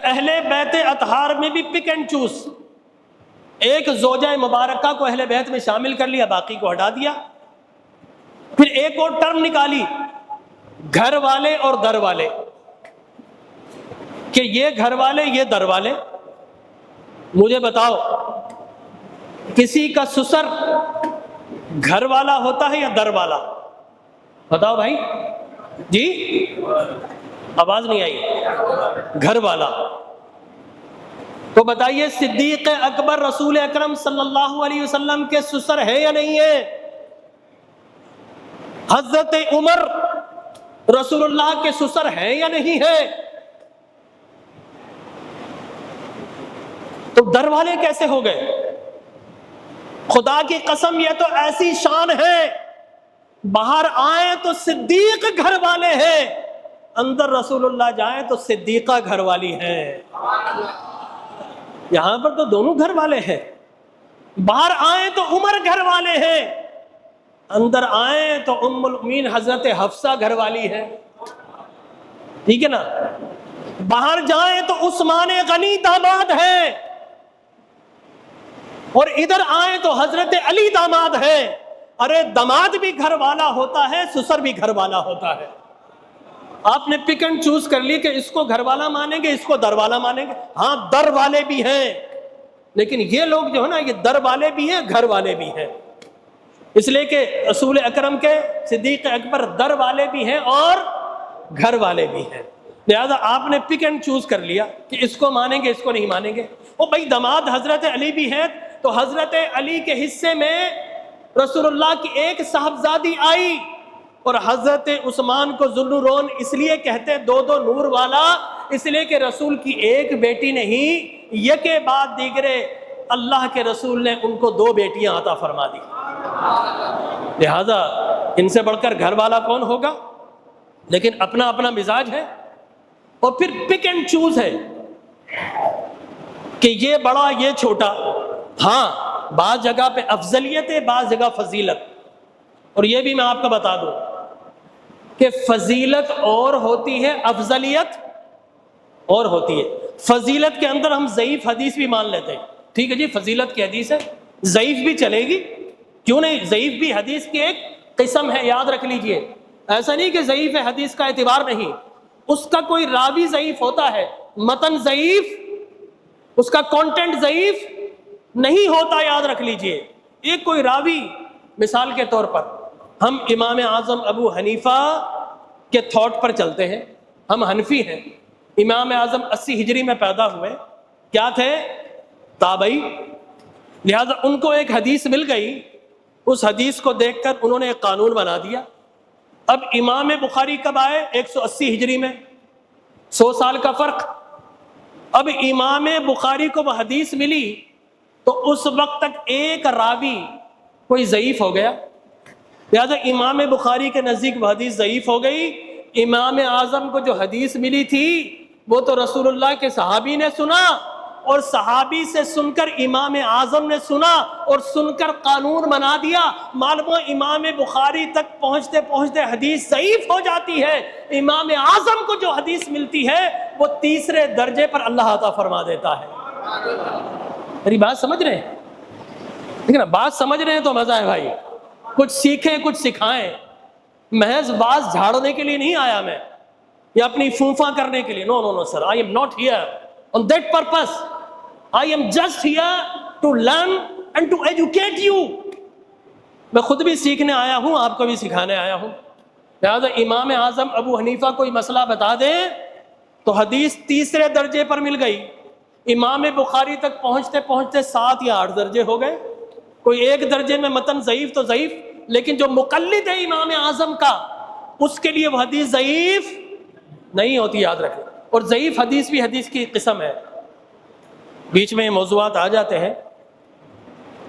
اہل بیت اطہار میں بھی پک اینڈ چوز، ایک زوجہ مبارکہ کو اہل بیت میں شامل کر لیا، باقی کو ہٹا دیا۔ پھر ایک اور ٹرم نکالی، گھر والے اور در والے، کہ یہ گھر والے یہ در والے۔ مجھے بتاؤ کسی کا سسر گھر والا ہوتا ہے یا در والا؟ بتاؤ بھائی جی، آواز نہیں آئی، گھر والا۔ تو بتائیے صدیق اکبر رسول اکرم صلی اللہ علیہ وسلم کے سسر ہے یا نہیں ہے؟ حضرت عمر رسول اللہ کے سسر ہے یا نہیں ہے؟ تو در والے کیسے ہو گئے؟ خدا کی قسم یہ تو ایسی شان ہے، باہر آئیں تو صدیق گھر والے ہیں، اندر رسول اللہ جائیں تو صدیقہ گھر والی ہیں۔ یہاں پر تو دونوں گھر والے ہیں، باہر آئیں تو عمر گھر والے ہیں، اندر آئیں تو ام المؤمنین حضرت حفصہ گھر والی ہے، ٹھیک ہے نا؟ باہر جائیں تو عثمان غنی داماد ہے، اور ادھر آئیں تو حضرت علی داماد ہے۔ ارے داماد بھی گھر والا ہوتا ہے، سسر بھی گھر والا ہوتا ہے۔ آپ نے پک اینڈ چوز کر لی کہ اس کو گھر والا مانیں گے، اس کو در والا مانیں گے۔ ہاں در والے بھی ہیں، لیکن یہ لوگ جو ہے نا، یہ در والے بھی ہیں، گھر والے بھی ہیں، اس لیے کہ رسول اکرم کے صدیق اکبر در والے بھی ہیں اور گھر والے بھی ہیں۔ لہذا آپ نے پک اینڈ چوز کر لیا کہ اس کو مانیں گے، اس کو نہیں مانیں گے۔ وہ بھائی داماد حضرت علی بھی ہیں، تو حضرت علی کے حصے میں رسول اللہ کی ایک صاحبزادی آئی، اور حضرت عثمان کو ذوالنورین اس لیے کہتے دو دو نور والا، اس لیے کہ رسول کی ایک بیٹی نہیں، یکے بعد دیگرے اللہ کے رسول نے ان کو دو بیٹیاں عطا فرما دی۔ لہذا ان سے بڑھ کر گھر والا کون ہوگا؟ لیکن اپنا اپنا مزاج ہے، اور پھر پک اینڈ چوز ہے کہ یہ بڑا یہ چھوٹا۔ ہاں بعض جگہ پہ افضلیت ہے، بعض جگہ فضیلت، اور یہ بھی میں آپ کو بتا دوں کہ فضیلت اور ہوتی ہے، افضلیت اور ہوتی ہے۔ فضیلت کے اندر ہم ضعیف حدیث بھی مان لیتے ہیں، ٹھیک ہے جی فضیلت کی حدیث ہے، ضعیف بھی چلے گی، کیوں نہیں؟ ضعیف بھی حدیث کی ایک قسم ہے، یاد رکھ لیجئے۔ ایسا نہیں کہ ضعیف حدیث کا اعتبار نہیں، اس کا کوئی راوی ضعیف ہوتا ہے، متن ضعیف، اس کا کانٹینٹ ضعیف نہیں ہوتا، یاد رکھ لیجئے۔ ایک کوئی راوی، مثال کے طور پر ہم امام اعظم ابو حنیفہ کے تھاٹ پر چلتے ہیں، ہم حنفی ہیں، امام اعظم 80 ہجری میں پیدا ہوئے، کیا تھے؟ تابعی۔ لہذا ان کو ایک حدیث مل گئی، اس حدیث کو دیکھ کر انہوں نے ایک قانون بنا دیا۔ اب امام بخاری کب آئے؟ 180 ہجری میں، 100 سال کا فرق۔ اب امام بخاری کو وہ حدیث ملی تو اس وقت تک ایک راوی کوئی ضعیف ہو گیا، لہذا امام بخاری کے نزدیک وہ حدیث ضعیف ہو گئی۔ امام اعظم کو جو حدیث ملی تھی وہ تو رسول اللہ کے صحابی نے سنا، اور صحابی سے سن کر امام اعظم نے سنا اور سن کر قانون بنا دیا۔ معلوم امام بخاری تک پہنچتے پہنچتے حدیث ضعیف ہو جاتی ہے، امام اعظم کو جو حدیث ملتی ہے وہ تیسرے درجے پر اللہ عطا فرما دیتا ہے۔ میری بات سمجھ رہے ہیں؟ ٹھیک ہے نا؟ بات سمجھ رہے ہیں تو مزہ ہے بھائی، کچھ سیکھیں کچھ سکھائیں۔ محض باز جھاڑنے کے لیے نہیں آیا میں، یا اپنی فونفا کرنے کے لیے، no sir, I am not here on that purpose. I am just here to learn and to educate you. میں خود بھی سیکھنے آیا ہوں، آپ کو بھی سکھانے آیا ہوں۔ لہذا امام اعظم ابو حنیفہ کوئی مسئلہ بتا دیں تو حدیث تیسرے درجے پر مل گئی، امام بخاری تک پہنچتے پہنچتے 7 یا 8 درجے ہو گئے۔ کوئی ایک درجے میں متن ضعیف تو ضعیف، لیکن جو مقلد ہے امام اعظم کا، اس کے لیے وہ حدیث ضعیف نہیں ہوتی، یاد رکھیں۔ اور ضعیف حدیث بھی حدیث کی قسم ہے، بیچ میں موضوعات آ جاتے ہیں۔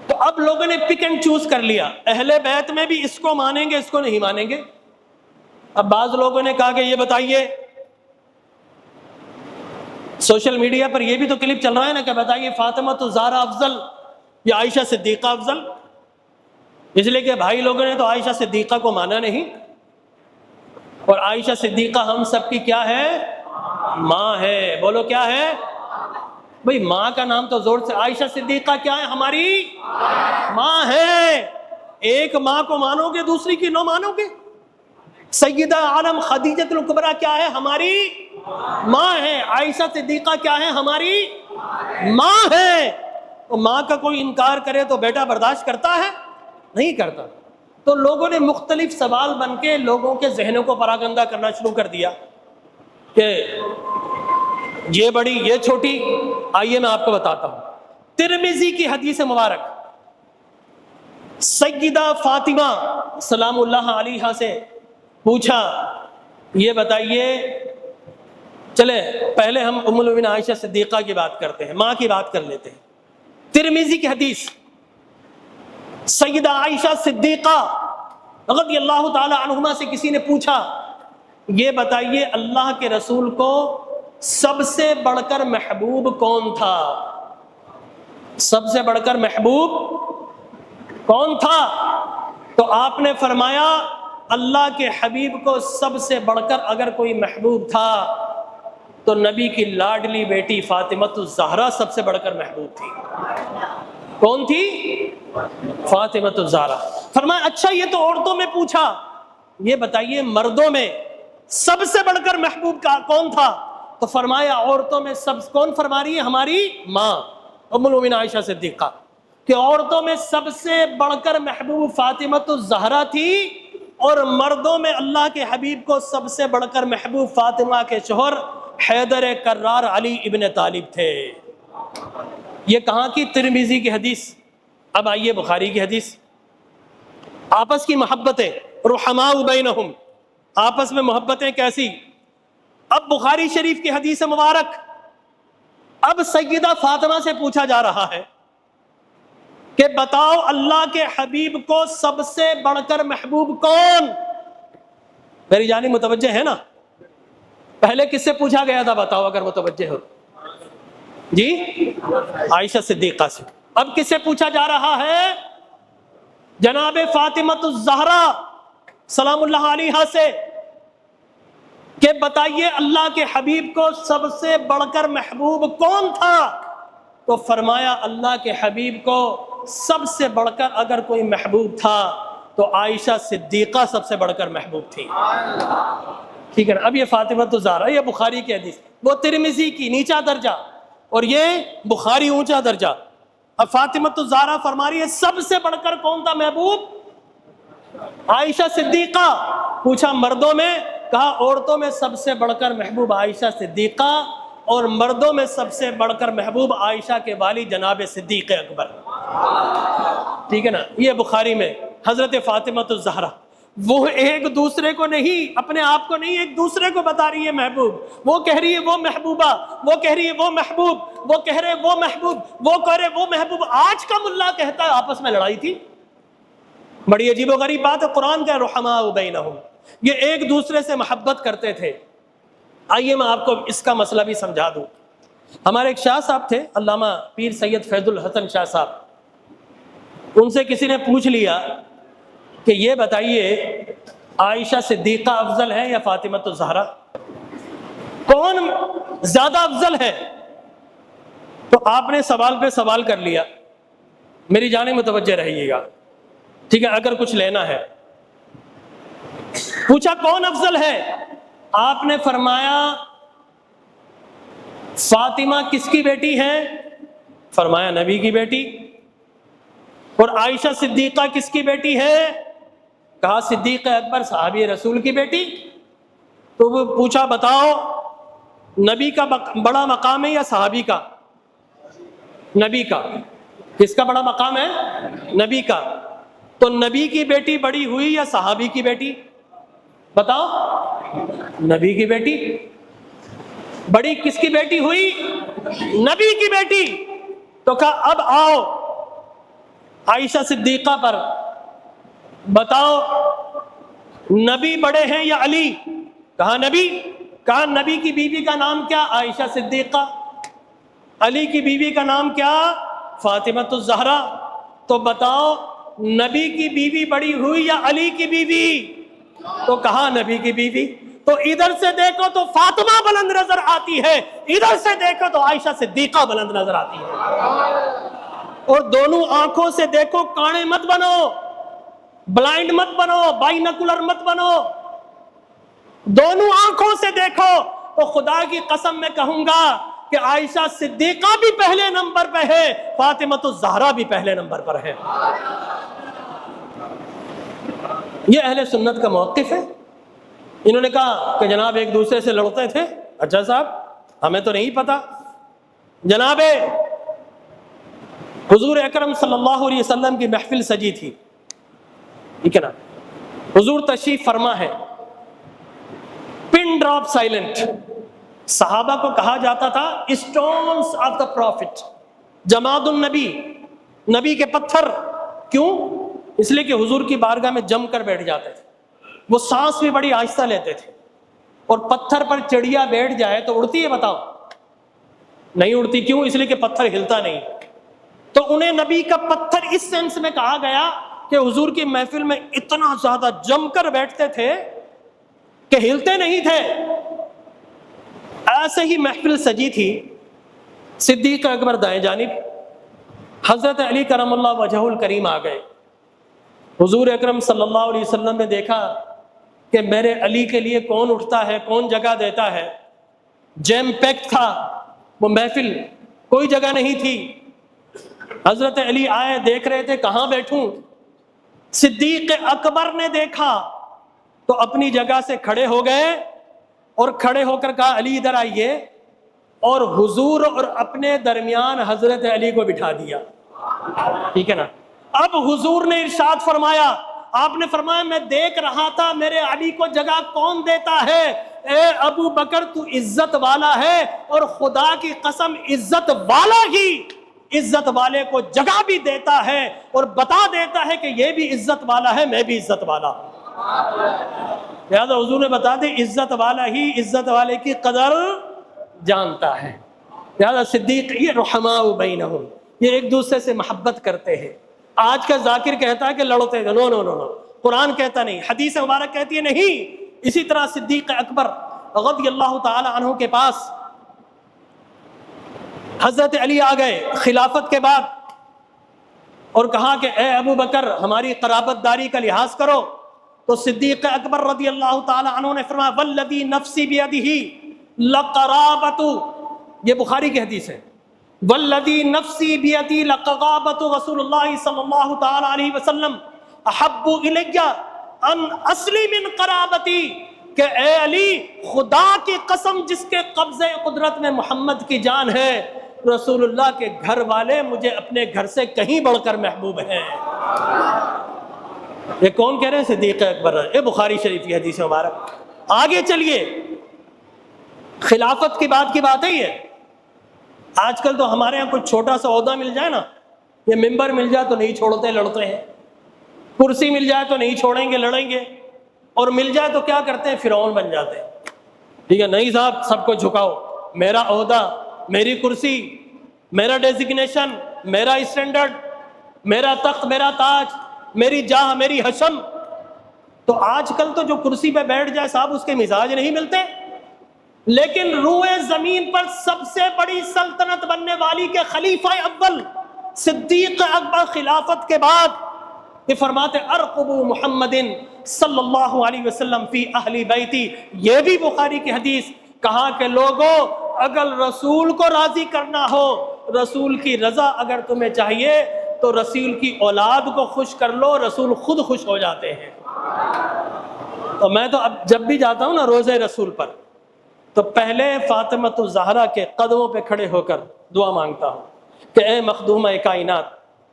تو اب لوگوں نے پک اینڈ چوز کر لیا، اہل بیت میں بھی اس کو مانیں گے، اس کو نہیں مانیں گے۔ اب بعض لوگوں نے کہا کہ یہ بتائیے، سوشل میڈیا پر یہ بھی تو کلپ چل رہا ہے نا کہ بتائیے فاطمہ تو زہرا افضل یا عائشہ صدیقہ افضل؟ اس لیے کہ بھائی لوگوں نے تو عائشہ صدیقہ کو مانا نہیں، اور عائشہ صدیقہ ہم سب کی کیا ہے؟ ماں ہے. بولو کیا ہے بھئی؟ ماں کا نام تو زور سے. عائشہ صدیقہ کیا ہے؟ ہماری ماں ہے. ایک ماں کو مانو گے دوسری کی نہ مانو گے. سیدہ عالم خدیجۃ الکبریٰ کیا ہے؟ ہماری ماں ہے. عائشہ صدیقہ کیا ہے؟ ہماری ماں ہے. تو ماں کا کوئی انکار کرے تو بیٹا برداشت کرتا ہے؟ نہیں کرتا. تو لوگوں نے مختلف سوال بن کے لوگوں کے ذہنوں کو پراگندہ کرنا شروع کر دیا کہ یہ بڑی یہ چھوٹی. آئیے میں آپ کو بتاتا ہوں. ترمذی کی حدیث مبارک سیدہ فاطمہ سلام اللہ علیہا سے پوچھا یہ بتائیے. چلے پہلے ہم ام المؤمنین عائشہ صدیقہ کی بات کرتے ہیں, ماں کی بات کر لیتے ہیں. ترمذی کی حدیث سیدہ عائشہ صدیقہ رضی اللہ تعالی عنہما سے کسی نے پوچھا یہ بتائیے اللہ کے رسول کو سب سے بڑھ کر محبوب کون تھا؟ سب سے بڑھ کر محبوب کون تھا؟ تو آپ نے فرمایا اللہ کے حبیب کو سب سے بڑھ کر اگر کوئی محبوب تھا تو نبی کی لاڈلی بیٹی فاطمۃ الزہرا سب سے بڑھ کر محبوب تھی. کون تھی؟ فاطمۃ الزہرا. فرمایا اچھا یہ تو عورتوں میں پوچھا, یہ بتائیے مردوں میں سب سے بڑھ کر محبوب کا کون تھا؟ تو فرمایا عورتوں میں سب کون فرما رہی ہے؟ ہماری ماں ام المؤمنین عائشہ صدیقہ, کہ عورتوں میں سب سے بڑھ کر محبوب فاطمۃ الزہرا تھی اور مردوں میں اللہ کے حبیب کو سب سے بڑھ کر محبوب فاطمہ کے شوہر حیدر کرار علی ابن طالب تھے. یہ کہاں کی؟ ترمذی کی حدیث. اب آئیے بخاری کی حدیث. آپس کی محبتیں رحماء بینہم, آپس میں محبتیں کیسی؟ اب بخاری شریف کی حدیث مبارک اب سیدہ فاطمہ سے پوچھا جا رہا ہے کہ بتاؤ اللہ کے حبیب کو سب سے بڑھ کر محبوب کون؟ میری جانی متوجہ ہے نا؟ پہلے کس سے پوچھا گیا تھا بتاؤ اگر متوجہ ہو؟ جی عائشہ صدیقہ سے. اب کس سے پوچھا جا رہا ہے؟ جناب فاطمۃ الزہرا سلام اللہ علیہا سے کہ بتائیے اللہ کے حبیب کو سب سے بڑھ کر محبوب کون تھا؟ تو فرمایا اللہ کے حبیب کو سب سے بڑھ کر اگر کوئی محبوب تھا تو عائشہ صدیقہ سب سے بڑھ کر محبوب تھی. ٹھیک ہے نا؟ اب یہ فاطمۃ الزہرا, یہ بخاری کی حدیث, وہ ترمذی کی نیچا درجہ اور یہ بخاری اونچا درجہ. اب فاطمۃ الزہرا فرما رہی ہے سب سے بڑھ کر کون تھا محبوب؟ عائشہ صدیقہ. پوچھا مردوں میں؟ کہا عورتوں میں سب سے بڑھ کر محبوب عائشہ صدیقہ اور مردوں میں سب سے بڑھ کر محبوب عائشہ کے والد جناب صدیق اکبر. ٹھیک ہے نا؟ یہ بخاری میں حضرت فاطمۃ الزہرا وہ ایک دوسرے کو نہیں, اپنے آپ کو نہیں, ایک دوسرے کو بتا رہی ہے محبوب. وہ کہہ رہی ہے وہ محبوبہ, وہ کہہ رہی ہے وہ محبوب, وہ کہہ رہے وہ محبوب, وہ کہہ رہے وہ محبوب. آج کا ملا کہتا ہے آپس میں لڑائی تھی. بڑی عجیب و غریب بات ہے. قرآن کا رحماء بینہم, یہ ایک دوسرے سے محبت کرتے تھے. آئیے میں آپ کو اس کا مسئلہ بھی سمجھا دوں. ہمارے ایک شاہ صاحب تھے علامہ پیر سید فیض الحسن شاہ صاحب. ان سے کسی نے پوچھ لیا کہ یہ بتائیے عائشہ صدیقہ افضل ہے یا فاطمۃ الزہرا؟ کون زیادہ افضل ہے؟ تو آپ نے سوال پہ سوال کر لیا. میری جانب متوجہ رہیے گا, ٹھیک ہے؟ اگر کچھ لینا ہے. پوچھا کون افضل ہے؟ آپ نے فرمایا فاطمہ کس کی بیٹی ہے؟ فرمایا نبی کی بیٹی. اور عائشہ صدیقہ کس کی بیٹی ہے؟ کہا صدیق اکبر صحابی رسول کی بیٹی. تو وہ پوچھا بتاؤ نبی کا بڑا مقام ہے یا صحابی کا؟ نبی کا. کس کا بڑا مقام ہے؟ نبی کا. تو نبی کی بیٹی بڑی ہوئی یا صحابی کی بیٹی؟ بتاؤ. نبی کی بیٹی. بڑی کس کی بیٹی ہوئی؟ نبی کی بیٹی. تو کہا اب آؤ عائشہ صدیقہ پر, بتاؤ نبی بڑے ہیں یا علی؟ کہا نبی. کہا نبی کی بیوی کا نام کیا؟ عائشہ صدیقہ. علی کی بیوی کا نام کیا؟ فاطمۃ الزہرا. تو بتاؤ نبی کی بیوی بڑی ہوئی یا علی کی بیوی؟ تو کہا نبی کی بیوی. تو ادھر سے دیکھو تو فاطمہ بلند نظر آتی ہے، ادھر سے دیکھو تو عائشہ صدیقہ بلند نظر آتی ہے۔ اور دونوں آنکھوں سے دیکھو، کانے مت بنو، بلائنڈ مت بنو، بائنوکولر مت بنو، دونوں آنکھوں سے دیکھو۔ تو خدا کی قسم میں کہوں گا کہ عائشہ صدیقہ بھی پہلے نمبر پہ ہے، فاطمہ الزہرا بھی پہلے نمبر پر ہے۔ یہ اہل سنت کا موقف ہے۔ انہوں نے کہا کہ جناب ایک دوسرے سے لڑتے تھے، اچھا صاحب ہمیں تو نہیں پتا۔ جناب حضور اکرم صلی اللہ علیہ وسلم کی محفل سجی تھی، ٹھیک ہے نا، حضور تشریف فرما ہے، پن ڈراپ سائلنٹ، صحابہ کو کہا جاتا تھا اسٹونز آف دا پروفٹ، جماد النبی، نبی کے پتھر۔ کیوں؟ اس لیے کہ حضور کی بارگاہ میں جم کر بیٹھ جاتے تھے، وہ سانس بھی بڑی آہستہ لیتے تھے، اور پتھر پر چڑیا بیٹھ جائے تو اڑتی ہے؟ بتاؤ، نہیں اڑتی۔ کیوں؟ اس لیے کہ پتھر ہلتا نہیں۔ تو انہیں نبی کا پتھر اس سینس میں کہا گیا کہ حضور کی محفل میں اتنا زیادہ جم کر بیٹھتے تھے کہ ہلتے نہیں تھے۔ ایسے ہی محفل سجی تھی، صدیق اکبر دائیں جانب، حضرت علی کرم اللہ وجہہ الکریم آ گئے۔ حضور اکرم صلی اللہ علیہ وسلم نے دیکھا کہ میرے علی کے لیے کون اٹھتا ہے، کون جگہ دیتا ہے۔ جیم پیکٹ تھا وہ محفل، کوئی جگہ نہیں تھی۔ حضرت علی آئے، دیکھ رہے تھے کہاں بیٹھوں۔ صدیق اکبر نے دیکھا تو اپنی جگہ سے کھڑے ہو گئے، اور کھڑے ہو کر کہا علی ادھر آئیے، اور حضور اور اپنے درمیان حضرت علی کو بٹھا دیا، ٹھیک ہے نا۔ اب حضور نے ارشاد فرمایا، آپ نے فرمایا میں دیکھ رہا تھا میرے علی کو جگہ کون دیتا ہے، اے ابو بکر تو عزت والا ہے، اور خدا کی قسم عزت والا ہی عزت والے کو جگہ بھی دیتا ہے، اور بتا دیتا ہے کہ یہ بھی عزت والا ہے، میں بھی عزت والا ہوں۔ لہذا حضور نے بتا دی عزت والا ہی عزت والے کی قدر جانتا ہے۔ لہذا صدیق، یہ رحماء بینہم، یہ ایک دوسرے سے محبت کرتے ہیں۔ آج کا ذاکر کہتا ہے کہ لڑتے ہیں، نو نو نو نو، قرآن کہتا نہیں، حدیث مبارک کہتی ہے نہیں۔ اسی طرح صدیق اکبر رضی اللہ تعالی عنہ کے پاس حضرت علی آ گئے خلافت کے بعد، اور کہا کہ اے ابو بکر ہماری قرابت داری کا لحاظ کرو۔ تو صدیق اکبر رضی اللہ تعالی عنہ نے فرمایا والذی نفسی بیدہ لقرابت، یہ بخاری کی حدیث ہے، والذی نفسی بیدہ لقرابت رسول اللہ صلی اللہ تعالی علیہ وسلم احب الی ان اصلی من قرابتی، کہ اے علی خدا کی قسم جس کے قبضے قدرت میں محمد کی جان ہے، رسول اللہ کے گھر والے مجھے اپنے گھر سے کہیں بڑھ کر محبوب ہیں۔ یہ کون کہہ رہے ہیں؟ صدیق اکبر، یہ بخاری شریف کی حدیث مبارک۔ آگے چلیے، خلافت کی بات ہے یہ۔ آج کل تو ہمارے یہاں کچھ چھوٹا سا عہدہ مل جائے نا، یہ ممبر مل جائے تو نہیں چھوڑتے، لڑتے ہیں، کرسی مل جائے تو نہیں چھوڑیں گے، لڑیں گے، اور مل جائے تو کیا کرتے ہیں؟ فرعون بن جاتے ہیں۔ ٹھیک ہے، نہیں صاحب سب کو جھکاؤ، میرا عہدہ، میری کرسی، میرا ڈیزگنیشن، میرا اسٹینڈرڈ، میرا تخت، میرا تاج، میری جاہ، میری حشم۔ تو آج کل تو جو کرسی پہ بیٹھ جائے صاحب اس کے مزاج نہیں ملتے، لیکن روئے زمین پر سب سے بڑی سلطنت بننے والی کے خلیفہ اول صدیق اکبر خلافت کے بعد یہ فرماتے ارقب محمد صلی اللہ علیہ وسلم فی اہل بیتی، یہ بھی بخاری کی حدیث۔ کہا کہ لوگوں اگر رسول کو راضی کرنا ہو، رسول کی رضا اگر تمہیں چاہیے تو رسول کی اولاد کو خوش کر لو، رسول خود خوش ہو جاتے ہیں۔ تو میں تو اب جب بھی جاتا ہوں نا روزے رسول پر، تو پہلے فاطمہ الزہرا کے قدموں پہ کھڑے ہو کر دعا مانگتا ہوں کہ اے مخدومہ کائنات،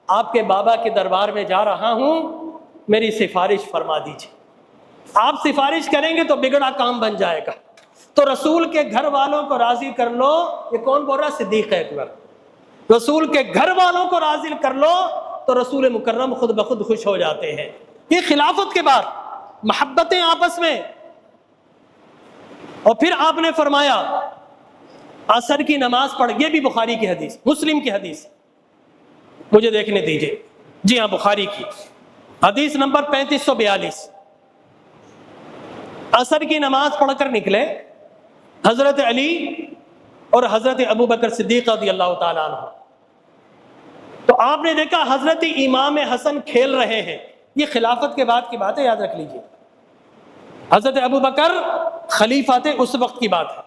آپ کے بابا کے دربار میں جا رہا ہوں، میری سفارش فرما دیجیے۔ آپ سفارش کریں گے تو بگڑا کام بن جائے گا، تو رسول کے گھر والوں کو راضی کر لو۔ یہ کون بول رہا ہے؟ صدیق اکبر۔ رسول کے گھر والوں کو راضی کر لو تو رسول مکرم خود بخود خوش ہو جاتے ہیں۔ یہ خلافت کے بعد محبتیں آپس میں۔ اور پھر آپ نے فرمایا عصر کی نماز پڑھ، یہ بھی بخاری کی حدیث، مسلم کی حدیث، مجھے دیکھنے دیجئے، جی ہاں بخاری کی حدیث نمبر 3542۔ عصر کی نماز پڑھ کر نکلے حضرت علی اور حضرت ابو بکر صدیق رضی اللہ تعالیٰ عنہ، تو آپ نے دیکھا حضرت امام حسن کھیل رہے ہیں. یہ خلافت کے بعد کی بات ہے، یاد رکھ لیجئے. حضرت ابو بکر خلیفہ تھے، اس وقت کی بات ہے.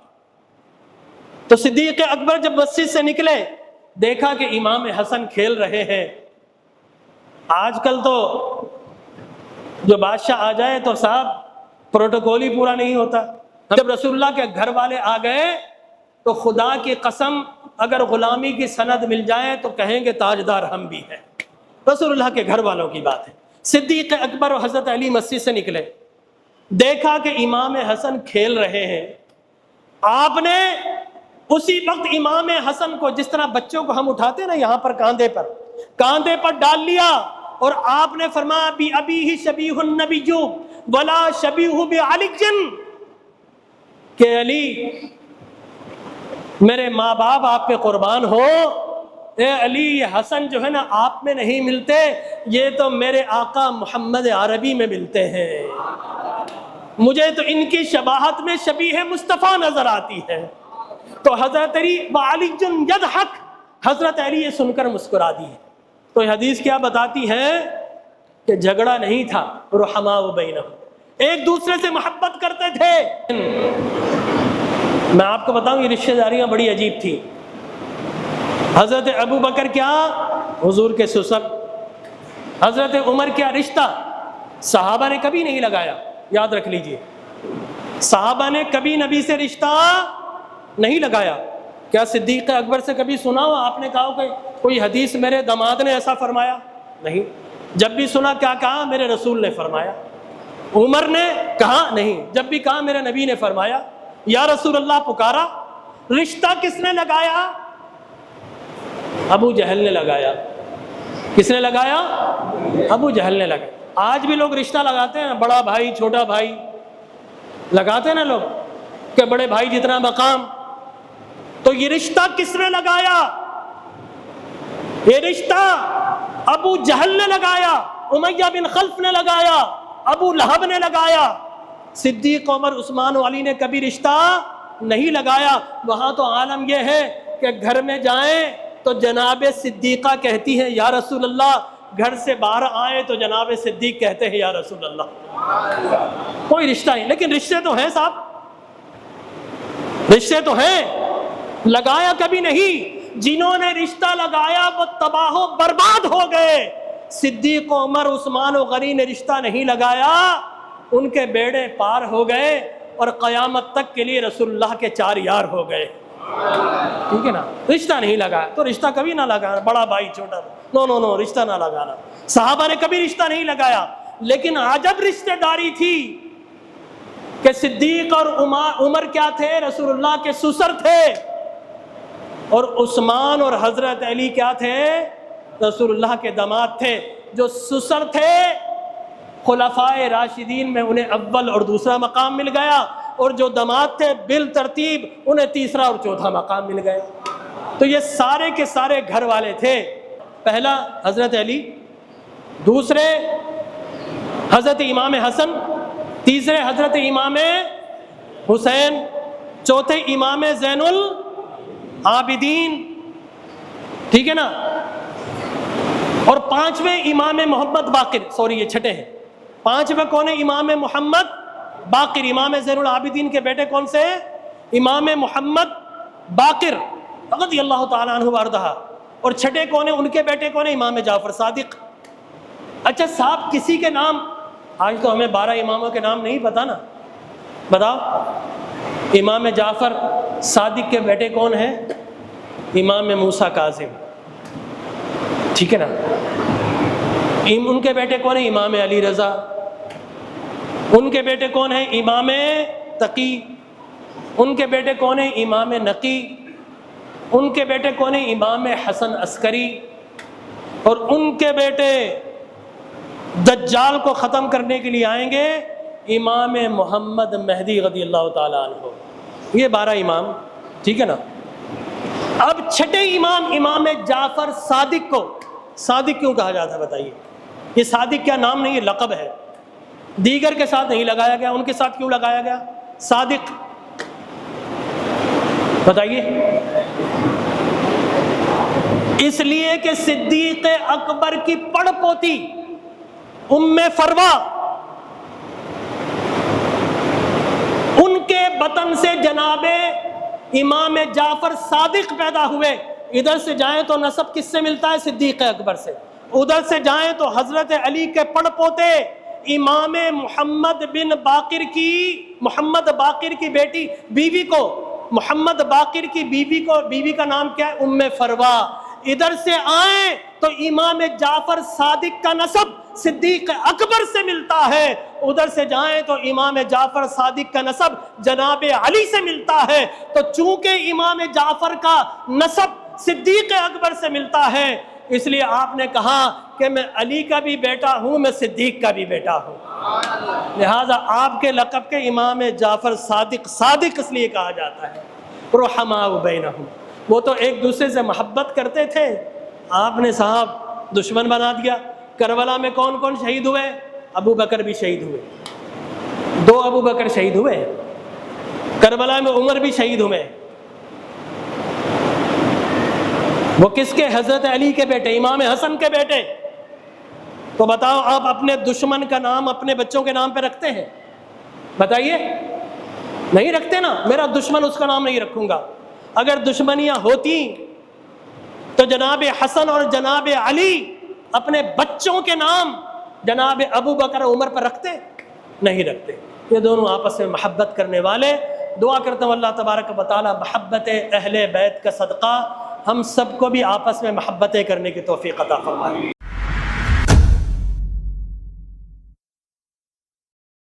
تو صدیق اکبر جب مسجد سے نکلے دیکھا کہ امام حسن کھیل رہے ہیں. آج کل تو جو بادشاہ آ جائے تو صاحب پروٹوکول ہی پورا نہیں ہوتا. جب رسول اللہ کے گھر والے آ گئے تو خدا کی قسم اگر غلامی کی سند مل جائے تو کہیں گے تاجدار ہم بھی ہیں. رسول اللہ کے گھر والوں کی بات ہے. صدیق اکبر اور حضرت علی مسجد سے نکلے، دیکھا کہ امام حسن کھیل رہے ہیں. آپ نے اسی وقت امام حسن کو، جس طرح بچوں کو ہم اٹھاتے ہیں نا یہاں پر کاندھے پر ڈال لیا، اور آپ نے فرمایا بی ابیہ شبیہ النبی ولا شبیہ بعلی، کہ علی میرے ماں باپ آپ پہ قربان ہو، اے علی یہ حسن جو ہے نا آپ میں نہیں ملتے، یہ تو میرے آقا محمد عربی میں ملتے ہیں. مجھے تو ان کی شباہت میں شبیہ مصطفیٰ نظر آتی ہے. تو حضرت علی وعلی یضحک، حضرت علی یہ سن کر مسکرا دی. تو یہ حدیث کیا بتاتی ہے کہ جھگڑا نہیں تھا، رحماء بینہم، ایک دوسرے سے محبت کرتے تھے. میں آپ کو بتاؤں یہ رشتہ داریاں بڑی عجیب تھی. حضرت ابو بکر کیا حضور کے سسر، حضرت عمر کیا رشتہ صحابہ نے کبھی نہیں لگایا. یاد رکھ لیجئے صحابہ نے کبھی نبی سے رشتہ نہیں لگایا. کیا صدیق اکبر سے کبھی سنا ہو آپ نے کہا کہ کوئی حدیث میرے داماد نے ایسا فرمایا؟ نہیں. جب بھی سنا کیا کہا؟ میرے رسول نے فرمایا. عمر نے کہا؟ نہیں. جب بھی کہا میرے نبی نے فرمایا. یا رسول اللہ پکارا. رشتہ کس نے لگایا؟ ابو جہل نے لگایا. کس نے لگایا؟ ابو جہل نے لگایا. آج بھی لوگ رشتہ لگاتے ہیں، بڑا بھائی چھوٹا بھائی لگاتے ہیں نا لوگ، کہ بڑے بھائی جتنا مقام. تو یہ رشتہ کس نے لگایا؟ یہ رشتہ ابو جہل نے لگایا، امیہ بن خلف نے لگایا، ابو لہب نے لگایا. صدیق عمر عثمان و علی نے کبھی رشتہ نہیں لگایا. وہاں تو عالم یہ ہے کہ گھر میں جائیں تو جناب صدیقہ کہتی ہے یا رسول اللہ، گھر سے باہر آئے تو جناب صدیق کہتے ہیں یا رسول اللہ. کوئی رشتہ نہیں. لیکن رشتے تو ہیں صاحب، رشتے تو ہیں. لگایا کبھی نہیں. جنہوں نے رشتہ لگایا وہ تباہ و برباد ہو گئے. صدیق عمر عثمان و غنی نے رشتہ نہیں لگایا، ان کے بیڑے پار ہو گئے اور قیامت تک کے لیے رسول اللہ کے 4 یار ہو گئے. ٹھیک ہے نا. رشتہ نہیں لگایا تو رشتہ کبھی نہ لگانا. بڑا بھائی چھوٹا بھائی، نو رشتہ نہ لگانا. صحابہ نے کبھی رشتہ نہیں لگایا. لیکن عجب رشتہ داری تھی کہ صدیق اور عمر کیا تھے؟ رسول اللہ کے سسر تھے. اور عثمان اور حضرت علی کیا تھے؟ رسول اللہ کے داماد تھے. جو سسر تھے خلفائے راشدین میں انہیں اول اور دوسرا مقام مل گیا، اور جو داماد تھے بالترتیب انہیں تیسرا اور چوتھا مقام مل گیا. تو یہ سارے کے سارے گھر والے تھے. پہلا حضرت علی، دوسرے حضرت امام حسن، تیسرے حضرت امام حسین، چوتھے امام زین العابدین. ٹھیک ہے نا. اور پانچویں امام محمد باقر، یہ چھٹے ہیں. پانچویں کون ہے؟ امام محمد باقر. امام زین العابدین کے بیٹے کون سے؟ امام محمد باقر رضی اللہ تعالیٰ عنہ وارضہ. اور چھٹے کون ہیں؟ ان کے بیٹے کون ہیں؟ امام جعفر صادق. اچھا صاحب کسی کے نام، آج تو ہمیں 12 اماموں کے نام نہیں پتا نا، بتاؤ. امام جعفر صادق کے بیٹے کون ہیں؟ امام موسیٰ کاظم. ٹھیک ہے نا. ان کے بیٹے کون ہیں؟ امام علی رضا. ان کے بیٹے کون ہیں؟ امام تقی. ان کے بیٹے کون ہیں؟ امام نقی. ان کے بیٹے کون ہیں؟ امام حسن عسکری. اور ان کے بیٹے دجال کو ختم کرنے کے لیے آئیں گے، امام محمد مہدی رضی اللہ تعالیٰ عنہ. یہ 12 امام. ٹھیک ہے نا. اب چھٹے امام، امام جعفر صادق کو صادق کیوں کہا جاتا ہے بتائیے؟ یہ صادق کیا نام نہیں، یہ لقب ہے. دیگر کے ساتھ نہیں لگایا گیا، ان کے ساتھ کیوں لگایا گیا؟ صادق، بتائیے؟ اس لیے کہ صدیق اکبر کی پڑ پوتی ام فروا، ان کے بطن سے جناب امام جعفر صادق پیدا ہوئے۔ ادھر سے جائیں تو نسب کس سے ملتا ہے؟ صدیق اکبر سے۔ ادھر سے جائیں تو حضرت علی کے پڑ پوتے امام محمد باقر کی بیٹی بیوی کو، محمد باقر کی بیوی کا نام کیا ہے؟ ام فروا۔ ادھر سے آئیں تو امام جعفر صادق کا نسب صدیق اکبر سے ملتا ہے، ادھر سے جائیں تو امام جعفر صادق کا نسب جناب علی سے ملتا ہے۔ تو چونکہ امام جعفر کا نسب صدیق اکبر سے ملتا ہے، اس لیے آپ نے کہا کہ میں علی کا بھی بیٹا ہوں، میں صدیق کا بھی بیٹا ہوں، لہذا آپ کے لقب کے امام جعفر صادق، صادق اس لیے کہا جاتا ہے۔ رحماء بینہم، وہ تو ایک دوسرے سے محبت کرتے تھے، آپ نے صاحب دشمن بنا دیا۔ کربلا میں کون کون شہید ہوئے؟ ابو بکر بھی شہید ہوئے، 2 ابو بکر شہید ہوئے۔ کربلا میں عمر بھی شہید ہوئے، وہ کس کے؟ حضرت علی کے بیٹے، امام حسن کے بیٹے۔ تو بتاؤ آپ اپنے دشمن کا نام اپنے بچوں کے نام پہ رکھتے ہیں؟ بتائیے، نہیں رکھتے نا۔ میرا دشمن، اس کا نام نہیں رکھوں گا۔ اگر دشمنیاں ہوتی تو جناب حسن اور جناب علی اپنے بچوں کے نام جناب ابو بکر عمر پر رکھتے؟ نہیں رکھتے۔ یہ دونوں آپس میں محبت کرنے والے۔ دعا کرتا ہوں اللہ تبارک و تعالی محبت اہل بیت کا صدقہ ہم سب کو بھی آپس میں محبتیں کرنے کی توفیق عطا فرمائے۔